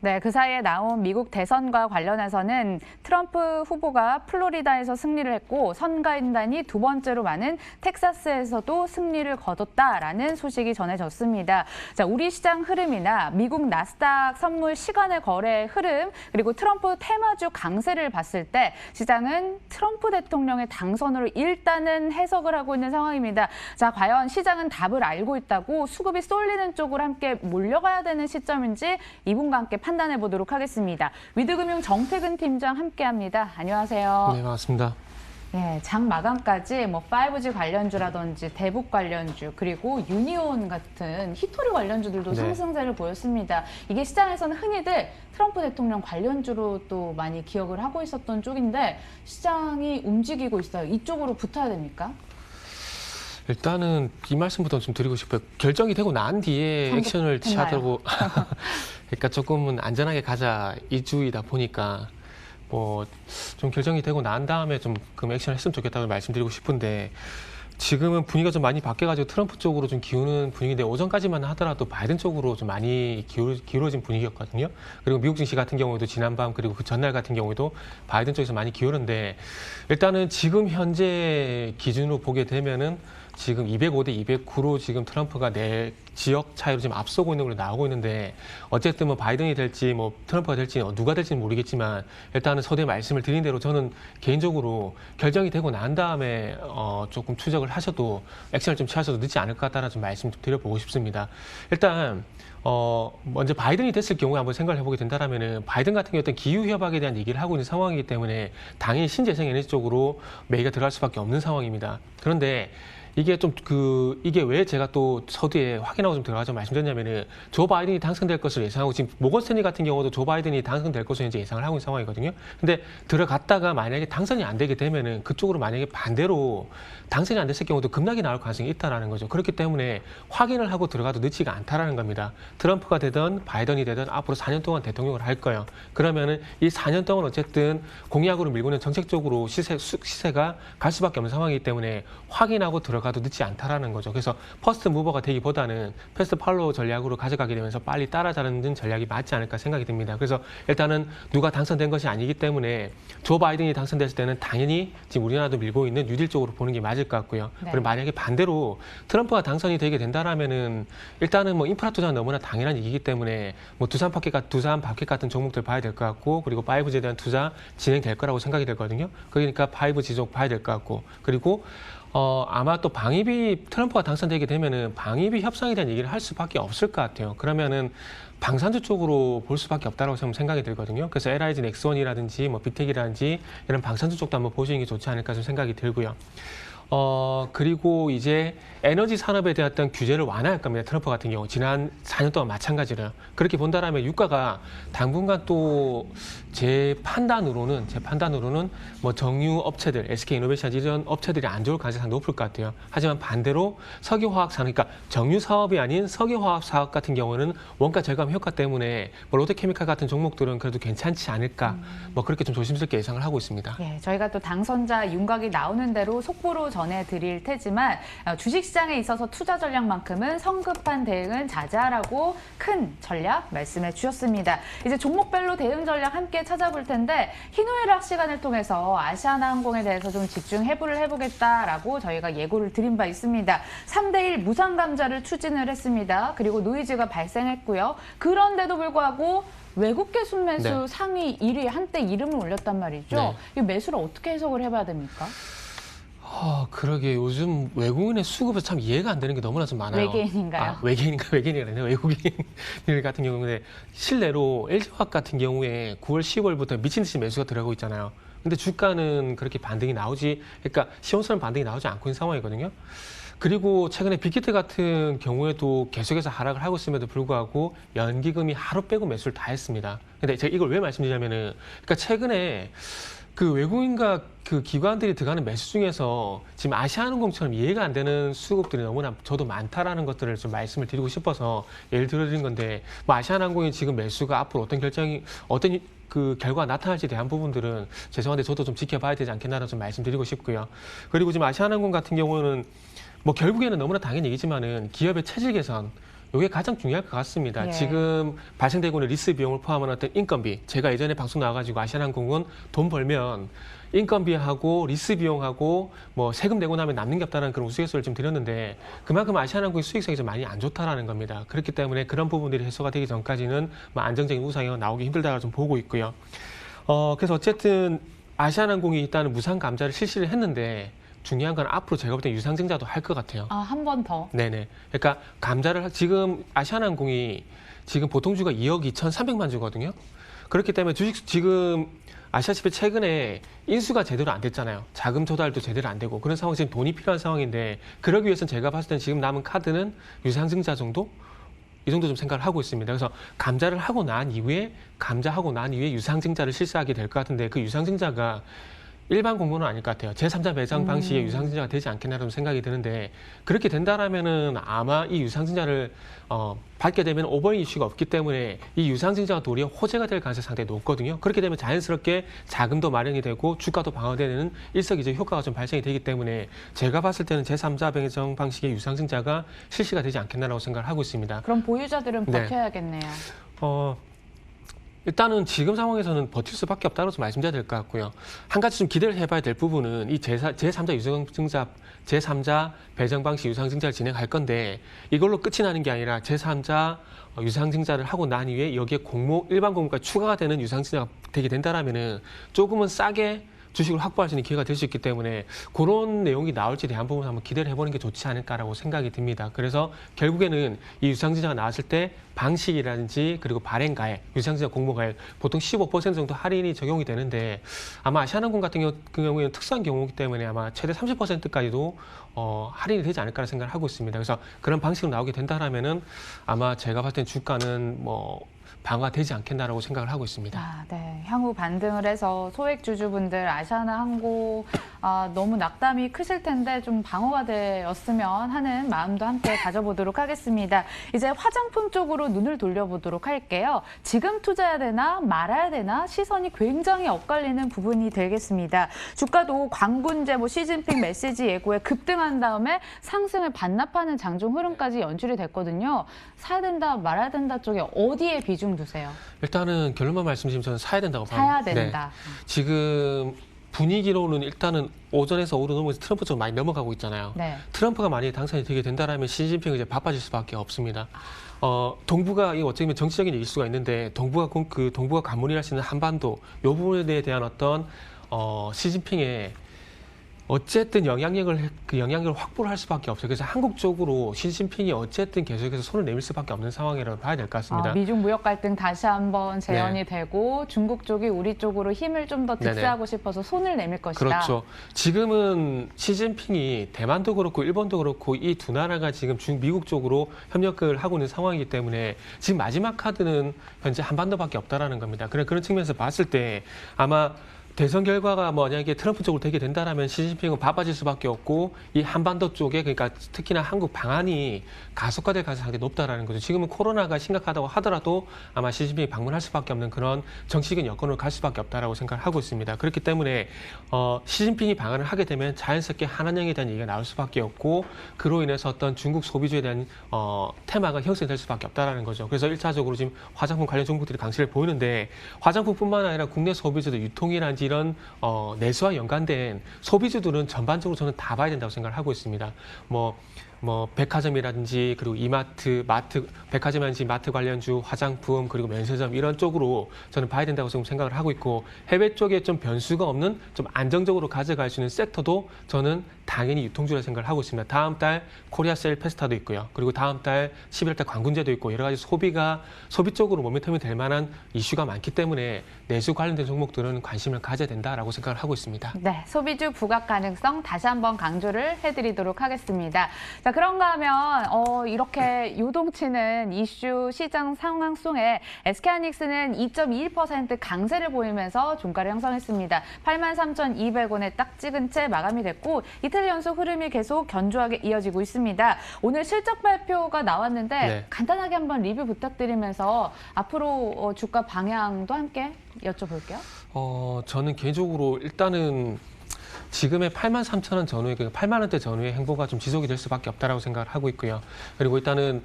네, 그 사이에 나온 미국 대선과 관련해서는 트럼프 후보가 플로리다에서 승리를 했고 선거인단이 두 번째로 많은 텍사스에서도 승리를 거뒀다라는 소식이 전해졌습니다. 자, 우리 시장 흐름이나 미국 나스닥 선물 시간의 거래 흐름 그리고 트럼프 테마주 강세를 봤을 때 시장은 트럼프 대통령의 당선으로 일단은 해석을 하고 있는 상황입니다. 자, 과연 시장은 답을 알고 있다고 수급이 쏠리는 쪽으로 함께 몰려가야 되는 시점인지 이분과 함께 판단해 보도록 하겠습니다. 위드금융 정태근 팀장 함께합니다. 안녕하세요. 네, 반갑습니다. 네, 장 마감까지 5G 관련주라든지 대북 관련주 그리고 유니온 같은 히토리 관련주들도 네. 상승세를 보였습니다. 이게 시장에서는 흔히들 트럼프 대통령 관련주로 또 많이 기억을 하고 있었던 쪽인데 시장이 움직이고 있어요. 이쪽으로 붙어야 됩니까? 일단은 이 말씀부터 좀 드리고 싶어요. 결정이 되고 난 뒤에 액션을 취하더라고. 그러니까 조금은 안전하게 가자 이 주의다 보니까 뭐 좀 결정이 되고 난 다음에 좀 그 액션을 했으면 좋겠다고 말씀드리고 싶은데 지금은 분위기가 좀 많이 바뀌어가지고 트럼프 쪽으로 좀 기우는 분위기인데 오전까지만 하더라도 바이든 쪽으로 좀 많이 기울어진 분위기였거든요. 그리고 미국 증시 같은 경우에도 지난밤 그리고 그 전날 같은 경우에도 바이든 쪽에서 많이 기울었는데 일단은 지금 현재 기준으로 보게 되면은 지금 205대 209로 지금 트럼프가 내 지역 차이로 지금 앞서고 있는 걸로 나오고 있는데 어쨌든 뭐 바이든이 될지 뭐 트럼프가 될지 누가 될지는 모르겠지만 일단은 서두에 말씀을 드린 대로 저는 개인적으로 결정이 되고 난 다음에 조금 추적을 하셔도 액션을 좀 취하셔도 늦지 않을 것 같다는 좀 말씀 좀 드려보고 싶습니다. 일단 먼저 바이든이 됐을 경우에 한번 생각을 해보게 된다면은 바이든 같은 경우 어떤 기후 협약에 대한 얘기를 하고 있는 상황이기 때문에 당연히 신재생 에너지 쪽으로 매기가 들어갈 수밖에 없는 상황입니다. 그런데 이게 이게 왜 제가 또 서두에 확인하고 좀 들어가서 말씀드렸냐면은 조 바이든이 당선될 것을 예상하고 지금 모건 스탠리 같은 경우도 조 바이든이 당선될 것으로 이제 예상을 하고 있는 상황이거든요. 근데 들어갔다가 만약에 당선이 안 되게 되면은 그쪽으로 만약에 반대로 당선이 안 됐을 경우도 급락이 나올 가능성이 있다라는 거죠. 그렇기 때문에 확인을 하고 들어가도 늦지가 않다라는 겁니다. 트럼프가 되든 바이든이 되든 앞으로 4년 동안 대통령을 할 거예요. 그러면은 이 4년 동안 어쨌든 공약으로 밀고 있는 정책적으로 시세가 갈 수밖에 없는 상황이기 때문에 확인하고 들어가도 늦지 않다라는 거죠. 그래서 퍼스트 무버가 되기보다는 패스트 팔로우 전략으로 가져가게 되면서 빨리 따라잡는 전략이 맞지 않을까 생각이 듭니다. 그래서 일단은 누가 당선된 것이 아니기 때문에 조 바이든이 당선됐을 때는 당연히 지금 우리나라도 밀고 있는 뉴딜 쪽으로 보는 게 맞을 것 같고요. 네. 그리고 만약에 반대로 트럼프가 당선이 되게 된다라면은 일단은 뭐 인프라 투자는 너무나 당연한 얘기이기 때문에 뭐 두산 파켓 같은 종목들 봐야 될 것 같고 그리고 5G에 대한 투자 진행될 거라고 생각이 되거든요. 그러니까 5G 쪽 봐야 될 것 같고 그리고 아마 또 방위비 트럼프가 당선되게 되면은 방위비 협상에 대한 얘기를 할 수밖에 없을 것 같아요. 그러면은 방산주 쪽으로 볼 수밖에 없다고 생각이 들거든요. 그래서 LIG 넥스원이라든지 뭐 빅텍이라든지 이런 방산주 쪽도 한번 보시는 게 좋지 않을까 좀 생각이 들고요. 그리고 이제 에너지 산업에 대한 어떤 규제를 완화할 겁니다. 트럼프 같은 경우 지난 4년 동안 마찬가지로 그렇게 본다라면 유가가 당분간 또 제 판단으로는 뭐 정유 업체들, SK 이노베이션 이런 업체들이 안 좋을 가능성이 높을 것 같아요. 하지만 반대로 석유화학 산업, 그러니까 정유 사업이 아닌 석유화학 사업 같은 경우는 원가 절감 효과 때문에 뭐 롯데케미칼 같은 종목들은 그래도 괜찮지 않을까. 뭐 그렇게 좀 조심스럽게 예상을 하고 있습니다. 예, 저희가 또 당선자 윤곽이 나오는 대로 속보로 전해드릴 테지만 주식시장에 있어서 투자 전략만큼은 성급한 대응은 자제하라고 큰 전략 말씀해 주셨습니다. 이제 종목별로 대응 전략 함께 찾아볼 텐데 희노애락 시간을 통해서 아시아나항공에 대해서 좀 집중 해부를 해보겠다라고 저희가 예고를 드린 바 있습니다. 3대1 무상감자를 추진을 했습니다. 그리고 노이즈가 발생했고요. 그런데도 불구하고 외국계 순매수 네. 상위 1위 한때 이름을 올렸단 말이죠. 네. 이 매수를 어떻게 해석을 해봐야 됩니까? 그러게 요즘 외국인의 수급에서 참 이해가 안 되는 게 너무나 좀 많아요. 외계인인가요? 외계인이 아니라 외국인 같은 경우에 실내로 LG화학 같은 경우에 9월, 10월부터 미친 듯이 매수가 들어가고 있잖아요. 근데 주가는 그렇게 그러니까 시원스러운 반등이 나오지 않고 있는 상황이거든요. 그리고 최근에 빅히트 같은 경우에도 계속해서 하락을 하고 있음에도 불구하고 연기금이 하루 빼고 매수를 다 했습니다. 근데 제가 이걸 왜 말씀드리냐면은 그러니까 최근에 그 외국인과 그 기관들이 들어가는 매수 중에서 지금 아시아항공처럼 이해가 안 되는 수급들이 너무나 저도 많다라는 것들을 좀 말씀을 드리고 싶어서 예를 들어드린 건데 뭐 아시아항공이 지금 매수가 앞으로 어떤 그 결과가 나타날지에 대한 부분들은 죄송한데 저도 좀 지켜봐야 되지 않겠나라는 좀 말씀드리고 싶고요. 그리고 지금 아시아항공 같은 경우는 뭐 결국에는 너무나 당연한 얘기지만은 기업의 체질 개선 이게 가장 중요할 것 같습니다. 예. 지금 발생되고 있는 리스 비용을 포함한 어떤 인건비, 제가 예전에 방송 나와가지고 아시아나항공은 돈 벌면 인건비하고 리스 비용하고 뭐 세금 내고 나면 남는 게 없다는 그런 우스갯소리를 좀 드렸는데 그만큼 아시아나항공의 수익성이 좀 많이 안 좋다라는 겁니다. 그렇기 때문에 그런 부분들이 해소가 되기 전까지는 뭐 안정적인 우상향 나오기 힘들다고 좀 보고 있고요. 그래서 어쨌든 아시아나항공이 일단은 무상 감자를 실시를 했는데 중요한 건 앞으로 제가 볼 때 유상증자도 할 것 같아요. 아, 한 번 더. 네네. 그러니까 감자를 지금 아시아나항공이 지금 보통주가 2억 2,300만 주거든요. 그렇기 때문에 주식 지금 아시다시피 최근에 인수가 제대로 안 됐잖아요. 자금 조달도 제대로 안 되고 그런 상황 지금 돈이 필요한 상황인데 그러기 위해서는 제가 봤을 때는 지금 남은 카드는 유상증자 정도? 이 정도 좀 생각을 하고 있습니다. 그래서 감자를 하고 난 이후에 유상증자를 실시하게 될 것 같은데 그 유상증자가 일반 공모는 아닐 것 같아요. 제3자 배당 방식의 유상증자가 되지 않겠나라는 생각이 드는데 그렇게 된다라면은 아마 이 유상증자를 받게 되면 오버인 이슈가 없기 때문에 이 유상증자가 도리어 호재가 될 가능성이 상당히 높거든요. 그렇게 되면 자연스럽게 자금도 마련이 되고 주가도 방어되는 일석이조 효과가 좀 발생이 되기 때문에 제가 봤을 때는 제3자 배당 방식의 유상증자가 실시가 되지 않겠나라고 생각을 하고 있습니다. 그럼 보유자들은 네. 버텨야겠네요. 일단은 지금 상황에서는 버틸 수밖에 없다고 좀 말씀드려야 될 것 같고요. 한 가지 좀 기대를 해봐야 될 부분은 이 제3자 유상증자, 제3자 배정 방식 유상증자를 진행할 건데 이걸로 끝이 나는 게 아니라 제3자 유상증자를 하고 난 이후에 여기에 일반 공모가 추가가 되는 유상증자가 되게 된다라면은 조금은 싸게 주식을 확보할 수 있는 기회가 될 수 있기 때문에 그런 내용이 나올지에 대한 부분 한번 기대를 해보는 게 좋지 않을까라고 생각이 듭니다. 그래서 결국에는 이 유상증자가 나왔을 때 방식이라든지 그리고 발행가액, 유상증자 공모가액 보통 15% 정도 할인이 적용이 되는데 아마 아시아나항공 같은 경우에는 특수한 경우이기 때문에 아마 최대 30%까지도 할인이 되지 않을까라는 생각을 하고 있습니다. 그래서 그런 방식으로 나오게 된다라면은 아마 제가 봤을 땐 주가는 방어되지 않겠나라고 생각을 하고 있습니다. 아, 네. 향후 반등을 해서 소액 주주분들 아시아나항공 너무 낙담이 크실 텐데 좀 방어가 되었으면 하는 마음도 함께 가져보도록 하겠습니다. 이제 화장품 쪽으로 눈을 돌려보도록 할게요. 지금 투자해야 되나 말아야 되나 시선이 굉장히 엇갈리는 부분이 되겠습니다. 주가도 광군제, 시진핑 메시지 예고에 급등한 다음에 상승을 반납하는 장중 흐름까지 연출이 됐거든요. 사야 된다 말아야 된다 쪽에 어디에 비중 두세요? 일단은 결론만 말씀드리면 저는 사야 된다고 봐요. 사야 된다. 네. 지금 분위기로는 일단은 오전에서 오로 넘어서 트럼프 쪽 많이 넘어가고 있잖아요. 네. 트럼프가 만약에 당선이 되게 된다라면 시진핑은 이제 바빠질 수밖에 없습니다. 동북아 이거 어쩌면 정치적인 얘기일 수가 있는데 동북아 관문이랄 수 있는 한반도 이 부분에 대한 어떤 시진핑의 어쨌든 영향력을 확보를 할 수밖에 없어요. 그래서 한국 쪽으로 시진핑이 어쨌든 계속해서 손을 내밀 수밖에 없는 상황이라고 봐야 될 것 같습니다. 미중 무역 갈등 다시 한번 재현이 되고 중국 쪽이 우리 쪽으로 힘을 좀 더 득세하고 싶어서 손을 내밀 것이다. 그렇죠. 지금은 시진핑이 대만도 그렇고 일본도 그렇고 이 두 나라가 지금 미국 쪽으로 협력을 하고 있는 상황이기 때문에 지금 마지막 카드는 현재 한반도밖에 없다라는 겁니다. 그런 측면에서 봤을 때 아마 대선 결과가 만약에 트럼프 쪽으로 되게 된다라면 시진핑은 바빠질 수밖에 없고 이 한반도 쪽에 그러니까 특히나 한국 방한이 가속화될 가능성이 상당히 높다라는 거죠. 지금은 코로나가 심각하다고 하더라도 아마 시진핑이 방문할 수밖에 없는 그런 정치적인 여건으로 갈 수밖에 없다라고 생각을 하고 있습니다. 그렇기 때문에 시진핑이 방한을 하게 되면 자연스럽게 한한령에 대한 얘기가 나올 수밖에 없고 그로 인해서 어떤 중국 소비주에 대한 테마가 형성될 수밖에 없다라는 거죠. 그래서 1차적으로 지금 화장품 관련 종목들이 강세를 보이는데 화장품뿐만 아니라 국내 소비주도 유통이라든지 이런 내수와 연관된 소비주들은 전반적으로 저는 다 봐야 된다고 생각을 하고 있습니다. 백화점이라든지 그리고 이마트, 백화점이라든지 마트 관련주, 화장품 그리고 면세점 이런 쪽으로 저는 봐야 된다고 지금 생각을 하고 있고 해외 쪽에 좀 변수가 없는 좀 안정적으로 가져갈 수 있는 섹터도 저는 당연히 유통주라 생각을 하고 있습니다. 다음 달 코리아 셀 페스타도 있고요. 그리고 다음 달 11월 달 광군제도 있고 여러 가지 소비 쪽으로 모멘텀이 될 만한 이슈가 많기 때문에 내수 관련된 종목들은 관심을 가져야 된다라고 생각을 하고 있습니다. 네, 소비주 부각 가능성 다시 한번 강조를 해드리도록 하겠습니다. 자, 그런가 하면 이렇게 요동치는 이슈 시장 상황 속에 SK하이닉스는 2.21% 강세를 보이면서 종가를 형성했습니다. 83,200원에 딱 찍은 채 마감이 됐고 이틀 연속 흐름이 계속 견조하게 이어지고 있습니다. 오늘 실적 발표가 나왔는데 네. 간단하게 한번 리뷰 부탁드리면서 앞으로 주가 방향도 함께 여쭤볼게요. 저는 개인적으로 일단은 지금의 83,000원 전후의 8만 원대 전후의 행보가 좀 지속이 될 수밖에 없다라고 생각을 하고 있고요. 그리고 일단은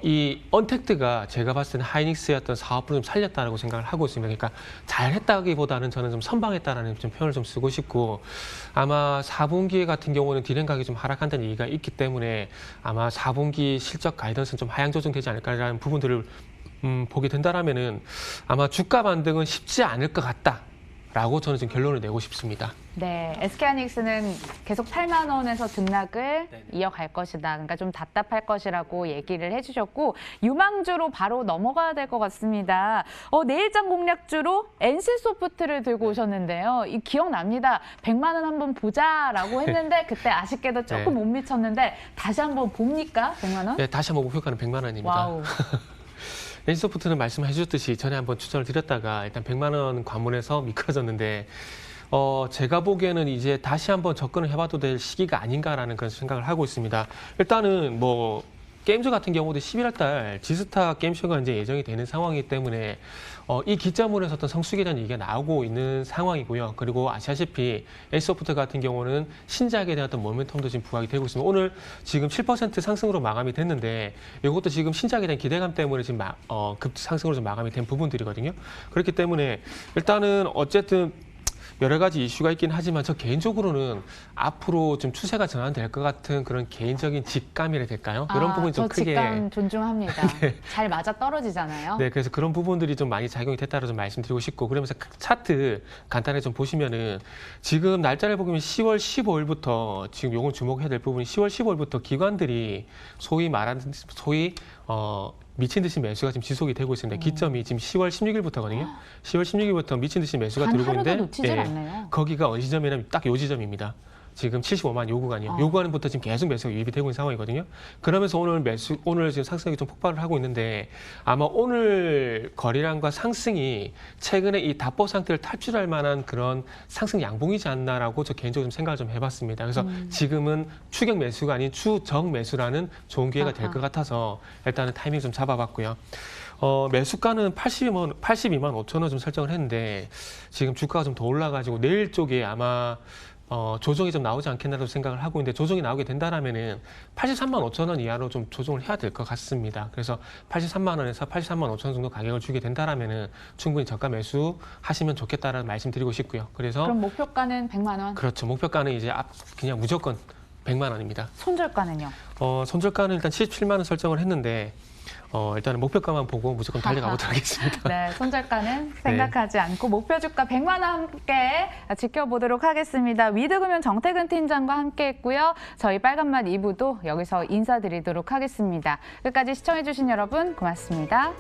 이 언택트가 제가 봤을 때는 하이닉스의 어떤 사업을 좀 살렸다라고 생각을 하고 있습니다. 그러니까 잘했다기보다는 저는 좀 선방했다라는 좀 표현을 좀 쓰고 싶고, 아마 4분기 같은 경우는 디램 가격이 좀 하락한다는 얘기가 있기 때문에 아마 4분기 실적 가이던스는 좀 하향 조정되지 않을까라는 부분들을 보게 된다라면은 아마 주가 반등은 쉽지 않을 것 같다라고 저는 지금 결론을 내고 싶습니다. 네, SK하이닉스는 계속 8만 원에서 등락을 이어갈 것이다. 그러니까 좀 답답할 것이라고 얘기를 해주셨고, 유망주로 바로 넘어가야 될 것 같습니다. 내일장 공략주로 NC소프트를 들고 오셨는데요. 이 기억납니다. 100만 원 한번 보자라고 했는데 그때 아쉽게도 조금 못 미쳤는데 다시 한번 봅니까? 100만 원? 네, 다시 한번 목표가는 100만 원입니다. 와우. NC소프트는 말씀해 주셨듯이 전에 한번 추천을 드렸다가 일단 100만 원 관문에서 미끄러졌는데 제가 보기에는 이제 다시 한번 접근을 해봐도 될 시기가 아닌가라는 그런 생각을 하고 있습니다. 일단은 뭐 게임즈 같은 경우도 11월 달 지스타 게임쇼가 이제 예정이 되는 상황이기 때문에 이 기점으로 해서 어떤 성수기에 대한 얘기가 나오고 있는 상황이고요. 그리고 아시다시피 NC소프트 같은 경우는 신작에 대한 어떤 모멘텀도 지금 부각이 되고 있습니다. 오늘 지금 7% 상승으로 마감이 됐는데 이것도 지금 신작에 대한 기대감 때문에 지금 급상승으로 좀 마감이 된 부분들이거든요. 그렇기 때문에 일단은 어쨌든 여러 가지 이슈가 있긴 하지만 저 개인적으로는 앞으로 좀 추세가 전환될 것 같은 그런 개인적인 직감이라 될까요? 이런 부분이 좀 크게. 직감 존중합니다. 네. 잘 맞아 떨어지잖아요. 네, 그래서 그런 부분들이 좀 많이 작용이 됐다고 좀 말씀드리고 싶고, 그러면서 차트 간단하게 좀 보시면은 지금 날짜를 보면 10월 15일부터 지금 요건 주목해야 될 부분이 10월 15일부터 기관들이 소위 미친 듯이 매수가 지금 지속이 되고 있습니다. 기점이 지금 10월 16일부터거든요. 10월 16일부터 미친 듯이 매수가 단 들어오고 있는데 하루도 놓치질 않네요. 거기가 어느 지점이냐면 딱 요 지점입니다. 지금 75만 요 구간이요. 요 구간부터 지금 계속 매수가 유입이 되고 있는 상황이거든요. 그러면서 오늘 지금 상승이 좀 폭발을 하고 있는데 아마 오늘 거래량과 상승이 최근에 이 답보 상태를 탈출할 만한 그런 상승 양봉이지 않나라고 저 개인적으로 좀 생각을 좀 해봤습니다. 그래서 지금은 추격 매수가 아닌 추정 매수라는 좋은 기회가 될 것 같아서 일단은 타이밍 좀 잡아봤고요. 매수가는 82만 5천 원 좀 설정을 했는데 지금 주가가 좀 더 올라가지고 내일 쪽에 아마 조정이 좀 나오지 않겠나라고 생각을 하고 있는데, 조정이 나오게 된다라면은 83만 5천 원 이하로 좀 조정을 해야 될 것 같습니다. 그래서 83만 원에서 83만 5천 원 정도 가격을 주게 된다라면은 충분히 저가 매수 하시면 좋겠다라는 말씀드리고 싶고요. 그래서 그럼 목표가는 100만 원? 그렇죠. 목표가는 이제 그냥 무조건 100만 원입니다. 손절가는요? 손절가는 일단 77만 원 설정을 했는데 일단은 목표가만 보고 무조건 달려가 보도록 하겠습니다. 네, 손절가는 생각하지 않고 목표 주가 100만 원 함께 지켜보도록 하겠습니다. 위드금융 정태근 팀장과 함께했고요. 저희 빨간맛 2부도 여기서 인사드리도록 하겠습니다. 끝까지 시청해주신 여러분 고맙습니다.